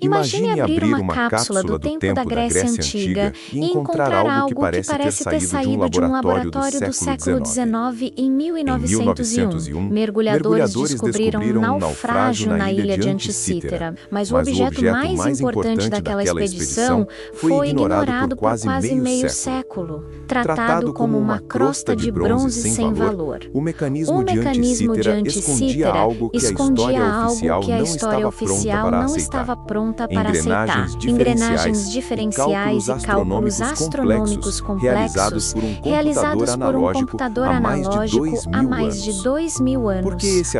Imagine abrir uma cápsula do tempo da Grécia Antiga e encontrar algo que parece ter saído de um laboratório do século XIX em 1901. Mergulhadores descobriram um naufrágio na ilha de Anticítera, mas o objeto mais importante daquela expedição foi ignorado por quase meio século. Tratado como uma crosta de bronze sem valor. O mecanismo de Anticítera escondia algo que a história oficial não estava pronta para aceitar. Engrenagens diferenciais e cálculos astronômicos complexos realizados por um computador analógico há mais de 2000 anos. Por que esse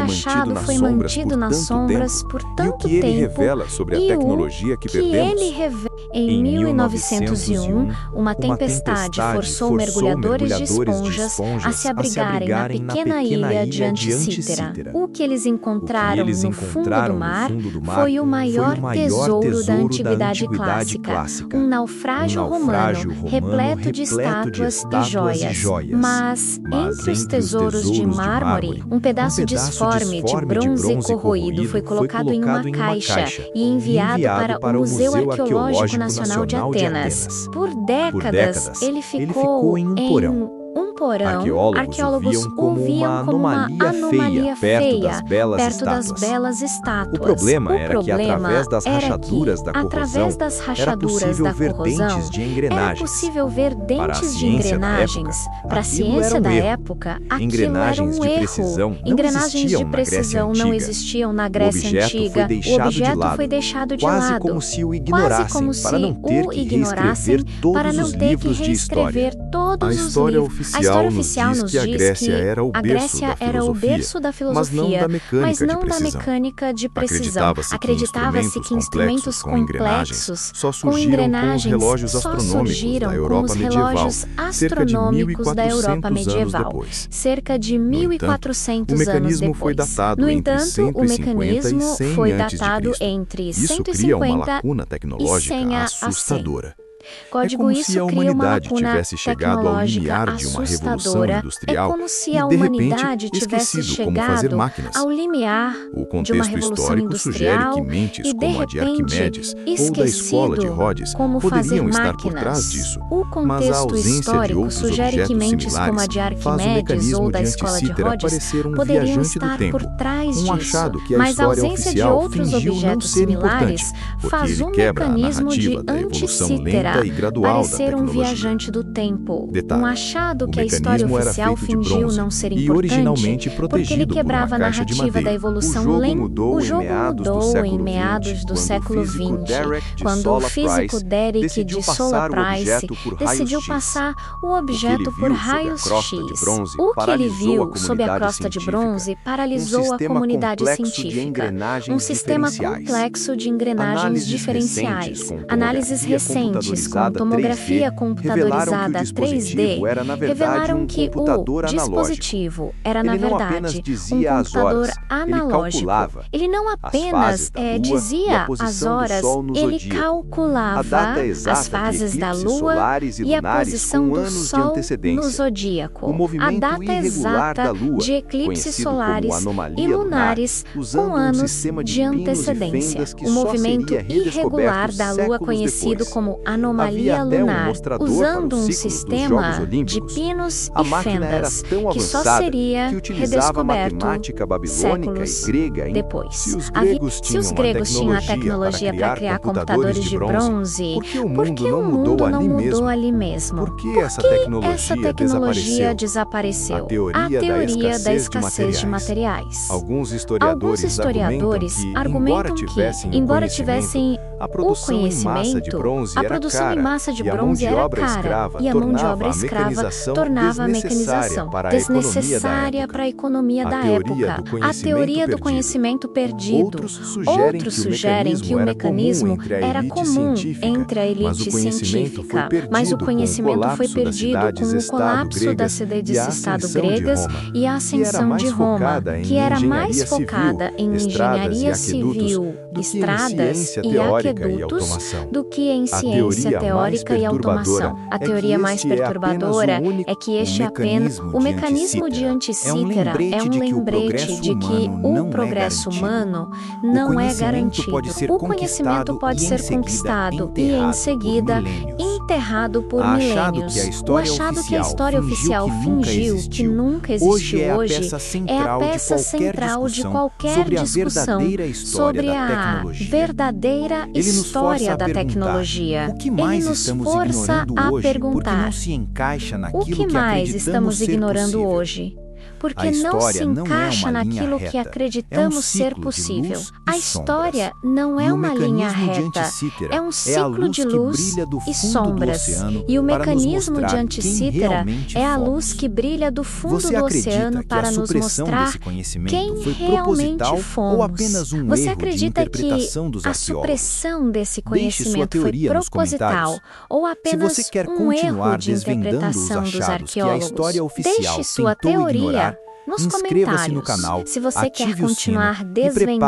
achado foi mantido nas sombras por tanto tempo? E o que ele revela sobre a tecnologia que perdemos? Em 1901, uma tempestade forçou mergulhadores de esponjas a se abrigarem na pequena ilha de Anticítera. O que eles encontraram no fundo do mar foi o maior tesouro da antiguidade clássica, um naufrágio romano repleto de estátuas e joias. Mas, entre os tesouros de mármore, um pedaço disforme de bronze corroído foi colocado em uma caixa e enviado para o Museu Arqueológico Nacional de Atenas. Por décadas, ele ficou em um porão. Arqueólogos o viam como uma anomalia feia perto das belas estátuas. O problema era que, através das rachaduras da corrosão, era possível ver dentes de engrenagens. Para a ciência da época, aquilo era um erro. Engrenagens de precisão não existiam na Grécia Antiga. O objeto foi deixado de lado, quase como se o ignorassem, para não ter que reescrever todos os livros de história. A história oficial nos diz que a Grécia era o berço da filosofia, mas não da mecânica de precisão. Acreditava-se que instrumentos complexos com engrenagens só surgiram com os relógios astronômicos da Europa medieval, cerca de 1400 anos depois. No entanto, o mecanismo foi datado entre 150 e 100 a.C. Código isso cria uma lacuna tecnológica assustadora. É como se a humanidade tivesse chegado ao limiar de uma revolução industrial e, de repente, esquecido como fazer máquinas. O contexto histórico sugere que mentes como a de Arquimedes ou da escola de Rhodes poderiam estar por trás disso, mas a ausência de outros objetos similares faz um mecanismo de Anticítera parecer um viajante do tempo, um achado que a história oficial fingiu não ser importante, porque ele quebrava a narrativa da evolução lenta. O jogo mudou em meados do século XX, quando o físico Derek de Solar Price decidiu passar o objeto por raios-x. O que ele viu sob a crosta de bronze paralisou a comunidade científica. Um sistema complexo de engrenagens diferenciais, análises recentes com tomografia computadorizada 3D revelaram que o dispositivo era, na verdade, um computador analógico. Ele não apenas dizia as horas, ele calculava as fases da Lua e a posição do Sol no zodíaco, a data exata de eclipses solares e lunares com anos de antecedência. O movimento irregular da Lua, conhecido como anomalia lunar, usando um sistema de pinos e fendas que só seria redescoberto séculos depois. Se os gregos tinham a tecnologia para criar computadores de bronze, por que o mundo não mudou ali mesmo? Por que essa tecnologia desapareceu? A teoria da escassez de materiais. Alguns historiadores argumentam que, embora tivessem o conhecimento, a produção em massa de bronze era cara e a mão de obra escrava tornava a mecanização desnecessária para a economia da época. A teoria do conhecimento perdido. Outros sugerem que o mecanismo era comum entre a elite científica, mas o conhecimento foi perdido com o colapso das cidades-estado gregas e a ascensão de Roma, que era mais focada em engenharia civil, estradas e aquedutos redutos do que em ciência teórica e automação. A teoria mais perturbadora é que este é apenas o mecanismo de Anticítera, é um lembrete de que o progresso humano não é garantido. O conhecimento pode ser conquistado e, em seguida, enterrado por milênios. O achado que a história oficial fingiu que nunca existiu hoje é a peça central de qualquer discussão sobre a verdadeira história da tecnologia. Ele nos força a perguntar: o que mais estamos ignorando hoje? Porque não se encaixa naquilo que acreditamos ser possível. A história não é uma linha reta, é um ciclo de luz e sombras. E o mecanismo de Anticítera é a luz que brilha do fundo do oceano para nos mostrar quem realmente fomos. Você acredita que a supressão desse conhecimento foi proposital ou apenas um erro de interpretação dos arqueólogos? Deixe sua teoria nos comentários. Se você quer continuar desvendando